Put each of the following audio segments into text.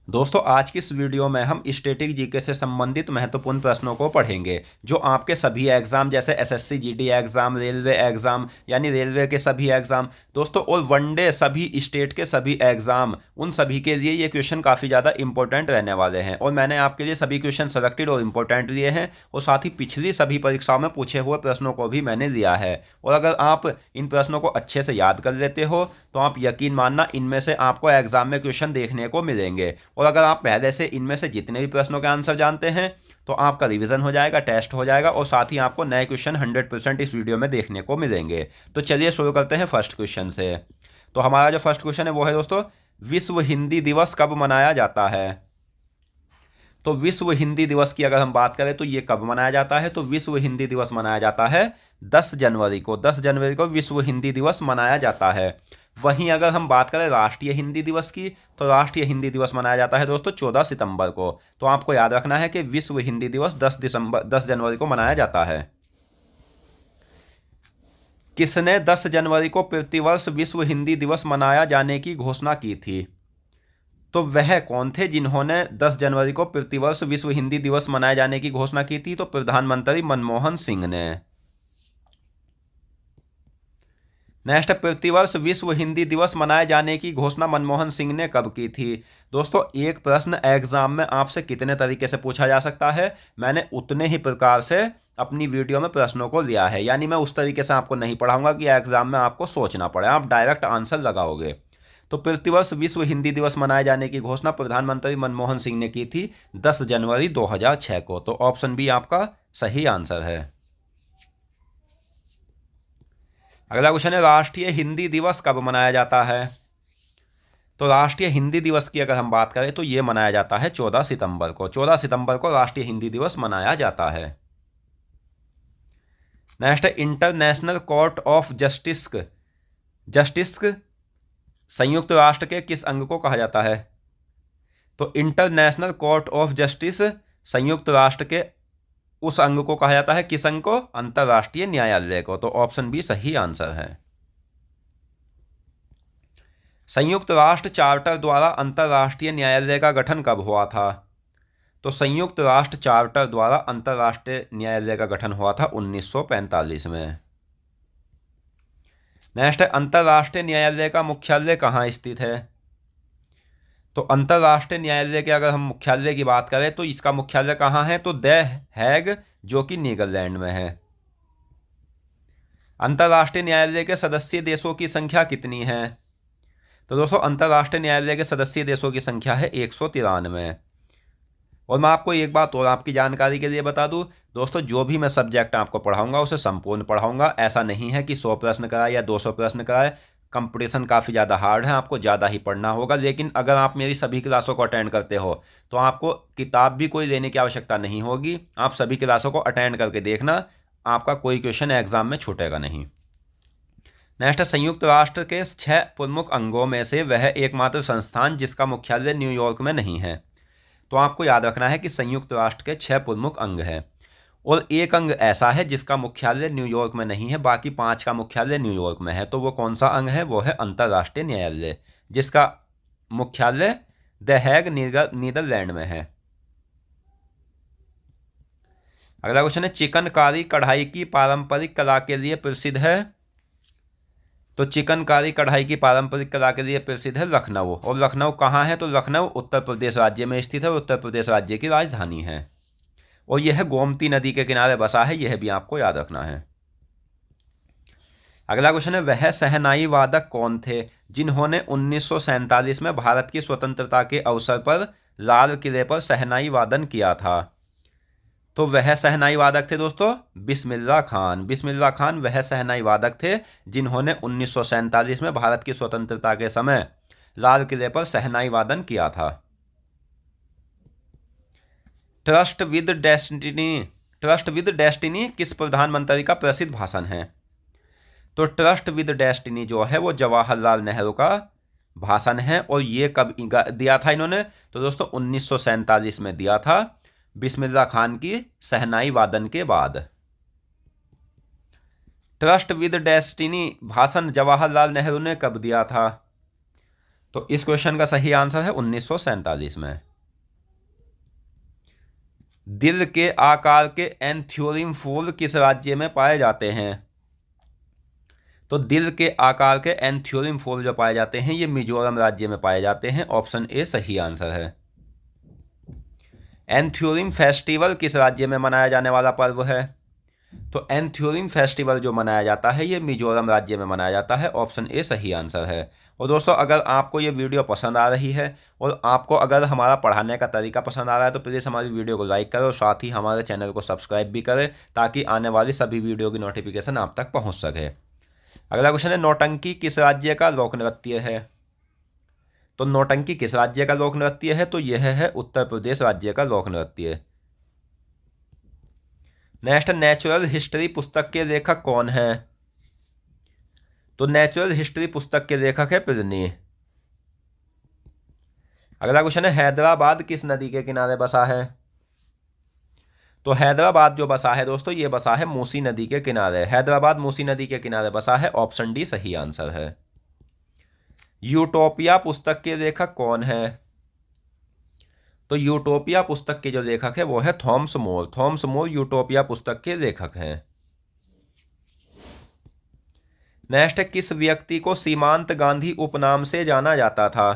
दोस्तों आज की इस वीडियो में हम स्टैटिक जीके से संबंधित महत्वपूर्ण प्रश्नों को पढ़ेंगे जो आपके सभी एग्जाम जैसे SSC GD exam, railway exam यानी रेलवे के सभी एग्जाम दोस्तों और वनडे सभी स्टेट के सभी एग्जाम, उन सभी के लिए ये क्वेश्चन काफ़ी ज़्यादा इंपॉर्टेंट रहने वाले हैं। और मैंने आपके लिए सभी क्वेश्चन सेलेक्टेड और इंपॉर्टेंट लिए हैं और साथ ही पिछली सभी परीक्षाओं में पूछे हुए प्रश्नों को भी मैंने लिया है। और अगर आप इन प्रश्नों को अच्छे से याद कर लेते हो तो आप यकीन मानना इनमें से आपको एग्जाम में क्वेश्चन देखने को मिलेंगे। और अगर आप पहले से इनमें से जितने भी प्रश्नों के आंसर जानते हैं तो आपका रिवीजन हो जाएगा, टेस्ट हो जाएगा और साथ ही आपको नए क्वेश्चन 100% इस वीडियो में देखने को मिलेंगे। तो चलिए शुरू करते हैं फर्स्ट क्वेश्चन से। तो हमारा जो फर्स्ट क्वेश्चन है वो है दोस्तों, विश्व हिंदी दिवस कब मनाया जाता है? तो विश्व हिंदी दिवस की अगर हम बात करें तो ये कब मनाया जाता है? तो विश्व हिंदी दिवस मनाया जाता है 10 जनवरी को। 10 जनवरी को विश्व हिंदी दिवस मनाया जाता है। वहीं अगर हम बात करें राष्ट्रीय हिंदी दिवस की तो राष्ट्रीय हिंदी दिवस मनाया जाता है दोस्तों 14 सितंबर को। तो आपको याद रखना है कि विश्व हिंदी दिवस 10 जनवरी को मनाया जाता है। किसने 10 जनवरी को प्रतिवर्ष विश्व हिंदी दिवस मनाया जाने की घोषणा की थी? तो वह कौन थे जिन्होंने 10 जनवरी को प्रतिवर्ष विश्व हिंदी दिवस मनाए जाने की घोषणा की थी? तो प्रधानमंत्री मनमोहन सिंह ने। नेक्स्ट, प्रतिवर्ष विश्व हिंदी दिवस मनाए जाने की घोषणा मनमोहन सिंह ने कब की थी? दोस्तों एक प्रश्न एग्जाम में आपसे कितने तरीके से पूछा जा सकता है, मैंने उतने ही प्रकार से अपनी वीडियो में प्रश्नों को लिया है। यानी मैं उस तरीके से आपको नहीं पढ़ाऊंगा कि एग्जाम में आपको सोचना पड़े, आप डायरेक्ट आंसर लगाओगे। तो प्रतिवर्ष विश्व हिंदी दिवस मनाए जाने की घोषणा प्रधानमंत्री मनमोहन सिंह ने की थी 10 जनवरी 2006 को। तो ऑप्शन बी आपका सही आंसर है। अगला क्वेश्चन है, राष्ट्रीय हिंदी दिवस कब मनाया जाता है? तो राष्ट्रीय हिंदी दिवस की अगर हम बात करें तो यह मनाया जाता है 14 सितंबर को। 14 सितंबर को राष्ट्रीय हिंदी दिवस मनाया जाता है। नेक्स्ट है, international court of justice justice संयुक्त राष्ट्र के किस अंग को कहा जाता है? तो इंटरनेशनल कोर्ट ऑफ जस्टिस संयुक्त राष्ट्र के उस अंग को कहा जाता है, किस अंग को? अंतरराष्ट्रीय न्यायालय को। तो ऑप्शन बी सही आंसर है। संयुक्त राष्ट्र चार्टर द्वारा अंतरराष्ट्रीय न्यायालय का गठन कब हुआ था? तो संयुक्त राष्ट्र चार्टर द्वारा अंतरराष्ट्रीय न्यायालय का गठन हुआ था 1945 में। नेक्स्ट है, अंतरराष्ट्रीय न्यायालय का मुख्यालय कहाँ स्थित है? तो अंतरराष्ट्रीय न्यायालय के अगर हम मुख्यालय की बात करें तो इसका मुख्यालय कहाँ है? तो द हैग, जो कि नीदरलैंड में है। अंतरराष्ट्रीय न्यायालय के सदस्य देशों की संख्या कितनी है? तो दोस्तों अंतरराष्ट्रीय न्यायालय के सदस्य देशों की संख्या है 193। और मैं आपको एक बात और आपकी जानकारी के लिए बता दूं दोस्तों, जो भी मैं सब्जेक्ट आपको पढ़ाऊंगा उसे संपूर्ण पढ़ाऊंगा। ऐसा नहीं है कि 100 प्रश्न कराए या 200 प्रश्न कराए। कंपटीशन काफ़ी ज़्यादा हार्ड है, आपको ज़्यादा ही पढ़ना होगा। लेकिन अगर आप मेरी सभी क्लासों को अटेंड करते हो तो आपको किताब भी कोई लेने की आवश्यकता नहीं होगी। आप सभी क्लासों को अटेंड करके देखना, आपका कोई क्वेश्चन एग्जाम में छूटेगा नहीं। नेक्स्ट, संयुक्त राष्ट्र के 6 प्रमुख अंगों में से वह एकमात्र संस्थान जिसका मुख्यालय न्यूयॉर्क में नहीं है। तो आपको याद रखना है कि संयुक्त राष्ट्र के 6 प्रमुख अंग हैं और एक अंग ऐसा है जिसका मुख्यालय न्यूयॉर्क में नहीं है, बाकी 5 का मुख्यालय न्यूयॉर्क में है। तो वो कौन सा अंग है? वो है अंतरराष्ट्रीय न्यायालय, जिसका मुख्यालय द हैग नीदरलैंड में है। अगला क्वेश्चन है, चिकनकारी कढ़ाई की पारंपरिक कला के लिए प्रसिद्ध है। तो चिकनकारी कढ़ाई की पारंपरिक कला के लिए प्रसिद्ध है लखनऊ। और लखनऊ कहाँ है? तो लखनऊ उत्तर प्रदेश राज्य में स्थित है और उत्तर प्रदेश राज्य की राजधानी है। और यह गोमती नदी के किनारे बसा है, यह भी आपको याद रखना है। अगला क्वेश्चन है, वह शहनाई वादक कौन थे जिन्होंने 1947 में भारत की स्वतंत्रता के अवसर पर लाल किले पर शहनाई वादन किया था? तो वह शहनाई वादक थे दोस्तों बिस्मिल्लाह खान। बिस्मिल्लाह खान वह शहनाई वादक थे जिन्होंने 1947 में भारत की स्वतंत्रता के समय लाल किले पर शहनाई वादन किया था। ट्रस्ट विद डेस्टिनी किस प्रधानमंत्री का प्रसिद्ध भाषण है? तो ट्रस्ट विद डेस्टिनी जो है वो जवाहरलाल नेहरू का भाषण है। और ये कब दिया था इन्होंने? तो दोस्तों 1947 में दिया था, बिस्मिल्लाह खान की शहनाई वादन के बाद। ट्रस्ट विद डेस्टिनी भाषण जवाहरलाल नेहरू ने कब दिया था? तो इस क्वेश्चन का सही आंसर है 1947 में। दिल के आकार के एंथ्योरियम फूल किस राज्य में पाए जाते हैं? तो दिल के आकार के एंथ्योरियम फूल जो पाए जाते हैं ये मिजोरम राज्य में पाए जाते हैं। ऑप्शन ए सही आंसर है। एंथ्योरियम फेस्टिवल किस राज्य में मनाया जाने वाला पर्व है? तो एंथ्योरियम फेस्टिवल जो मनाया जाता है ये मिजोरम राज्य में मनाया जाता है। ऑप्शन ए सही आंसर है। और दोस्तों, अगर आपको ये वीडियो पसंद आ रही है और आपको अगर हमारा पढ़ाने का तरीका पसंद आ रहा है तो प्लीज़ हमारी वीडियो को लाइक करें और साथ ही हमारे चैनल को सब्सक्राइब भी करें ताकि आने वाली सभी वीडियो की नोटिफिकेशन आप तक पहुँच सके। अगला क्वेश्चन है, नौटंकी किस राज्य का लोक नृत्य है? तो नौटंकी किस राज्य का लोक नृत्य है? तो यह है उत्तर प्रदेश राज्य का लोक नृत्य। नेक्स्ट, नेचुरल हिस्ट्री पुस्तक के लेखक कौन है? तो नेचुरल हिस्ट्री पुस्तक के लेखक है प्लिनी। अगला क्वेश्चन है, हैदराबाद किस नदी के किनारे बसा है? तो हैदराबाद जो बसा है दोस्तों ये बसा है मूसी नदी के किनारे। हैदराबाद मूसी नदी के किनारे बसा है। ऑप्शन डी सही आंसर है। यूटोपिया पुस्तक के लेखक कौन है? तो यूटोपिया पुस्तक के जो लेखक है वो है Thomas More. Thomas More utopia पुस्तक के लेखक हैं। नेक्स्ट, किस व्यक्ति को सीमांत गांधी उपनाम से जाना जाता था?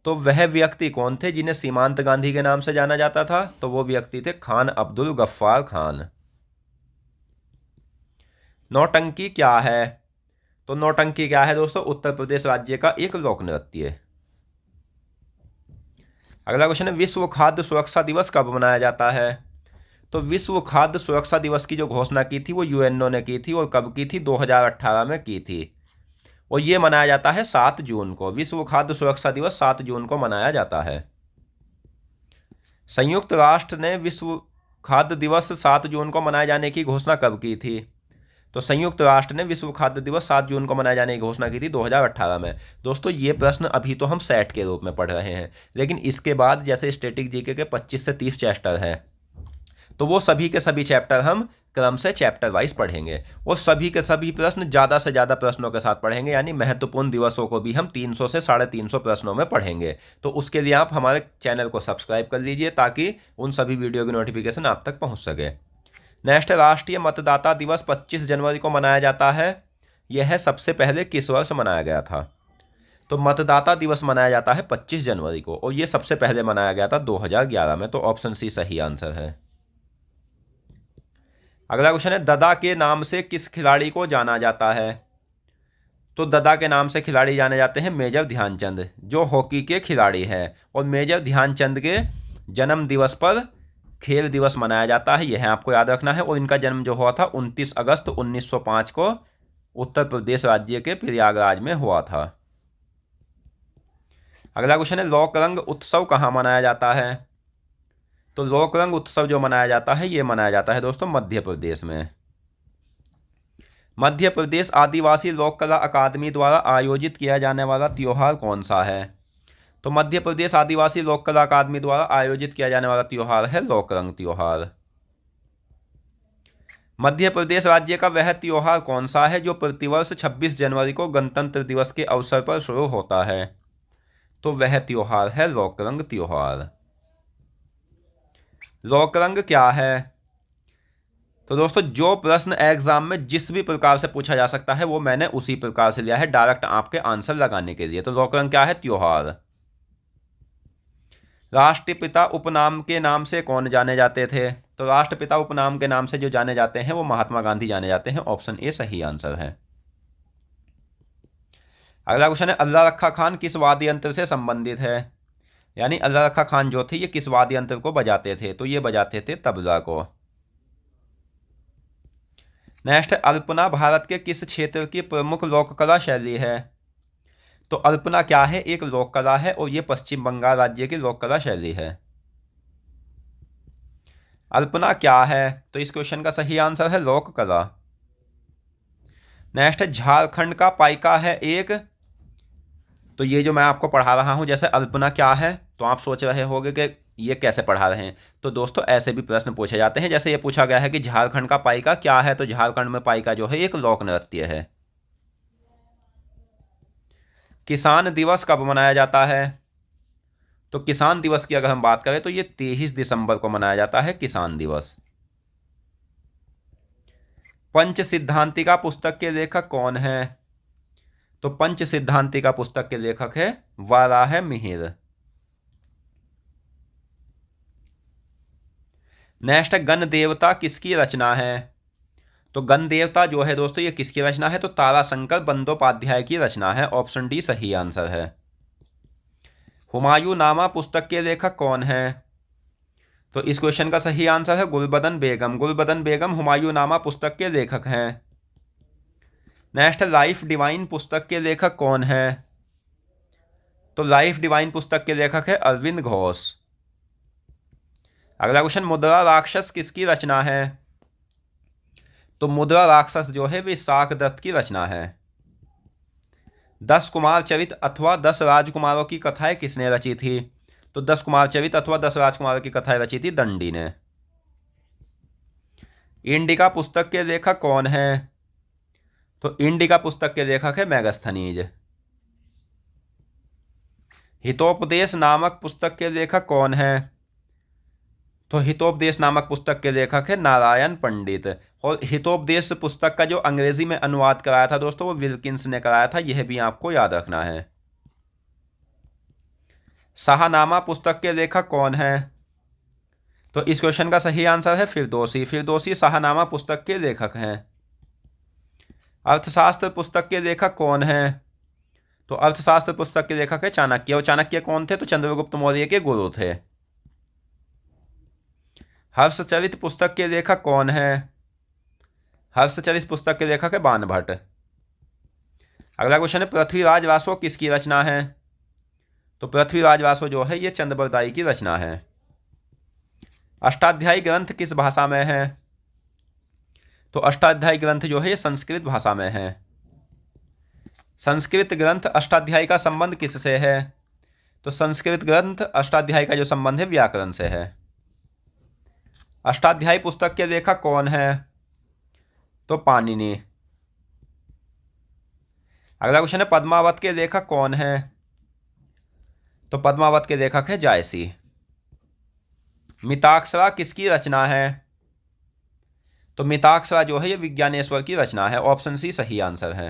तो वह व्यक्ति कौन थे जिन्हें सीमांत गांधी के नाम से जाना जाता था? तो वो व्यक्ति थे खान अब्दुल गफ्फार खान। नौटंकी क्या है? तो नौटंकी क्या है दोस्तों? उत्तर प्रदेश राज्य का एक लोक नृत्य। अगला क्वेश्चन है, विश्व खाद्य सुरक्षा दिवस कब मनाया जाता है? तो विश्व खाद्य सुरक्षा दिवस की जो घोषणा की थी वो यूएनओ ने की थी और कब की थी? 2018 में की थी। और ये मनाया जाता है 7 जून को। विश्व खाद्य सुरक्षा दिवस 7 जून को मनाया जाता है। संयुक्त राष्ट्र ने विश्व खाद्य दिवस 7 जून को मनाए जाने की घोषणा कब की थी? तो संयुक्त राष्ट्र ने विश्व खाद्य दिवस 7 जून को मनाए जाने की घोषणा की थी 2018 में। दोस्तों, ये प्रश्न अभी तो हम सेट के रूप में पढ़ रहे हैं, लेकिन इसके बाद जैसे स्टैटिक जीके के 25 से 30 चैप्टर हैं तो वो सभी के सभी चैप्टर हम क्रम से चैप्टर वाइज पढ़ेंगे और सभी के सभी प्रश्न ज़्यादा से ज़्यादा प्रश्नों के साथ पढ़ेंगे। यानी महत्वपूर्ण दिवसों को भी हम 300 से 350 प्रश्नों में पढ़ेंगे। तो उसके लिए आप हमारे चैनल को सब्सक्राइब कर लीजिए ताकि उन सभी वीडियो की नोटिफिकेशन आप तक पहुँच सके। नेक्स्ट, राष्ट्रीय मतदाता दिवस 25 जनवरी को मनाया जाता है। यह सबसे पहले किस वर्ष मनाया गया था? तो मतदाता दिवस मनाया जाता है 25 जनवरी को और ये सबसे पहले मनाया गया था 2011 में। तो ऑप्शन सी सही आंसर है। अगला क्वेश्चन है, ददा के नाम से किस खिलाड़ी को जाना जाता है? तो ददा के नाम से खिलाड़ी जाने जाते हैं मेजर ध्यानचंद, जो हॉकी के खिलाड़ी हैं। और मेजर ध्यानचंद के जन्म दिवस पर खेल दिवस मनाया जाता है, यह आपको याद रखना है। और इनका जन्म जो हुआ था 29 अगस्त 1905 को उत्तर प्रदेश राज्य के प्रयागराज में हुआ था। अगला क्वेश्चन है, लोकरंग उत्सव कहाँ मनाया जाता है? तो लोकरंग उत्सव जो मनाया जाता है ये मनाया जाता है दोस्तों मध्य प्रदेश में। मध्य प्रदेश आदिवासी लोक कला अकादमी द्वारा आयोजित किया जाने वाला त्योहार कौन सा है? तो मध्य प्रदेश आदिवासी लोक कला अकादमी द्वारा आयोजित किया जाने वाला त्योहार है लोकरंग त्योहार। मध्य प्रदेश राज्य का वह त्योहार कौन सा है जो प्रतिवर्ष 26 जनवरी को गणतंत्र दिवस के अवसर पर शुरू होता है? तो वह त्योहार है लोकरंग त्योहार। लोकरंग क्या है? तो दोस्तों, जो प्रश्न एग्जाम में जिस भी प्रकार से पूछा जा सकता है वो मैंने उसी प्रकार से लिया है डायरेक्ट आपके आंसर लगाने के लिए। तो लोकरंग क्या है? त्योहार। राष्ट्रपिता उपनाम के नाम से कौन जाने जाते थे? तो राष्ट्रपिता उपनाम के नाम से जो जाने जाते हैं वो महात्मा गांधी जाने जाते हैं। ऑप्शन ए सही आंसर है। अगला क्वेश्चन है, अल्लाह रखा खान किस वाद्य यंत्र से संबंधित है? यानी अल्लाह रखा खान जो थे ये किस वाद्य यंत्र को बजाते थे? तो ये बजाते थे तबला को। नेक्स्ट, अल्पना भारत के किस क्षेत्र की प्रमुख लोक कला शैली है? तो अल्पना क्या है? एक लोक कला है और ये पश्चिम बंगाल राज्य की लोक कला शैली है। अल्पना क्या है? तो इस क्वेश्चन का सही आंसर है लोक कला। नेक्स्ट, झारखंड का पाइका है एक। तो ये जो मैं आपको पढ़ा रहा हूं जैसे अल्पना क्या है तो आप सोच रहे होंगे कि ये कैसे पढ़ा रहे हैं। तो दोस्तों, ऐसे भी प्रश्न पूछे जाते हैं। जैसे ये पूछा गया है कि झारखंड का पाइका क्या है? तो झारखंड में पाइका जो है एक लोक नृत्य है। किसान दिवस कब मनाया जाता है? तो किसान दिवस की अगर हम बात करें तो ये 23 दिसंबर को मनाया जाता है किसान दिवस। पंच सिद्धांतिका पुस्तक के लेखक कौन है? तो पंच सिद्धांतिका पुस्तक के लेखक है वाराह मिहिर। नेक्स्ट है गण देवता किसकी रचना है? तो गण देवता जो है दोस्तों ये किसकी रचना है? तो ताराशंकर बंदोपाध्याय की रचना है। ऑप्शन डी सही आंसर है। हुमायूं नामा पुस्तक के लेखक कौन है? तो इस क्वेश्चन का सही आंसर है गुलबदन बेगम। गुलबदन बेगम हुमायूं नामा पुस्तक के लेखक हैं। नेक्स्ट लाइफ डिवाइन पुस्तक के लेखक कौन है? तो लाइफ डिवाइन पुस्तक के लेखक है अरविंद घोष। अगला क्वेश्चन मुद्रा राक्षस किसकी रचना है? तो मुद्रा राक्षस जो है वे शाकदत्त की रचना है। 10 कुमार चरित अथवा 10 राजकुमारों की कथाएं किसने रची थी? तो 10 कुमार चरित अथवा 10 राजकुमारों की कथाएं रची थी दंडी ने। इंडिका पुस्तक के लेखक कौन है? तो इंडिका पुस्तक के लेखक है मेगास्थनीज। हितोपदेश नामक पुस्तक के लेखक कौन है? तो हितोपदेश नामक पुस्तक के लेखक है नारायण पंडित। और हितोपदेश पुस्तक का जो अंग्रेजी में अनुवाद कराया था दोस्तों वो विल्किंस ने कराया था, यह भी आपको याद रखना है। शाहनामा पुस्तक के लेखक कौन है? तो इस क्वेश्चन का सही आंसर है फिरदौसी। फिरदौसी शाहनामा पुस्तक के लेखक हैं। अर्थशास्त्र पुस्तक के लेखक कौन है? तो अर्थशास्त्र पुस्तक के लेखक है चाणक्य। और चाणक्य कौन थे? तो चंद्रगुप्त मौर्य के गुरु थे। हर्षचरित पुस्तक के लेखक कौन है? हर्षचरित पुस्तक के लेखक है बाणभट्ट। अगला क्वेश्चन है पृथ्वीराज वासो किसकी रचना है? तो पृथ्वीराज वासो जो है ये चंद्रबरदाई की रचना है। अष्टाध्यायी ग्रंथ किस भाषा में है? तो अष्टाध्यायी ग्रंथ जो है ये संस्कृत भाषा में है। संस्कृत ग्रंथ अष्टाध्यायी का संबंध किससे है? तो संस्कृत ग्रंथ अष्टाध्यायी का जो संबंध है व्याकरण से है। अष्टाध्यायी पुस्तक के लेखक कौन है? तो पाणिनि। अगला क्वेश्चन है पद्मावत के लेखक कौन है? तो पद्मावत के लेखक है जायसी। मिताक्षरा किसकी रचना है? तो मिताक्षरा जो है ये विज्ञानेश्वर की रचना है। ऑप्शन सी सही आंसर है।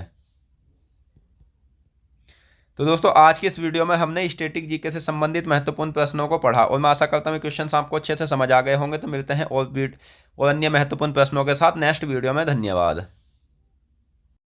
तो दोस्तों आज की इस वीडियो में हमने स्टैटिक जीके से संबंधित महत्वपूर्ण प्रश्नों को पढ़ा और मैं आशा करता हूँ क्वेश्चन आपको अच्छे से समझ आ गए होंगे। तो मिलते हैं और अन्य महत्वपूर्ण प्रश्नों के साथ नेक्स्ट वीडियो में। धन्यवाद।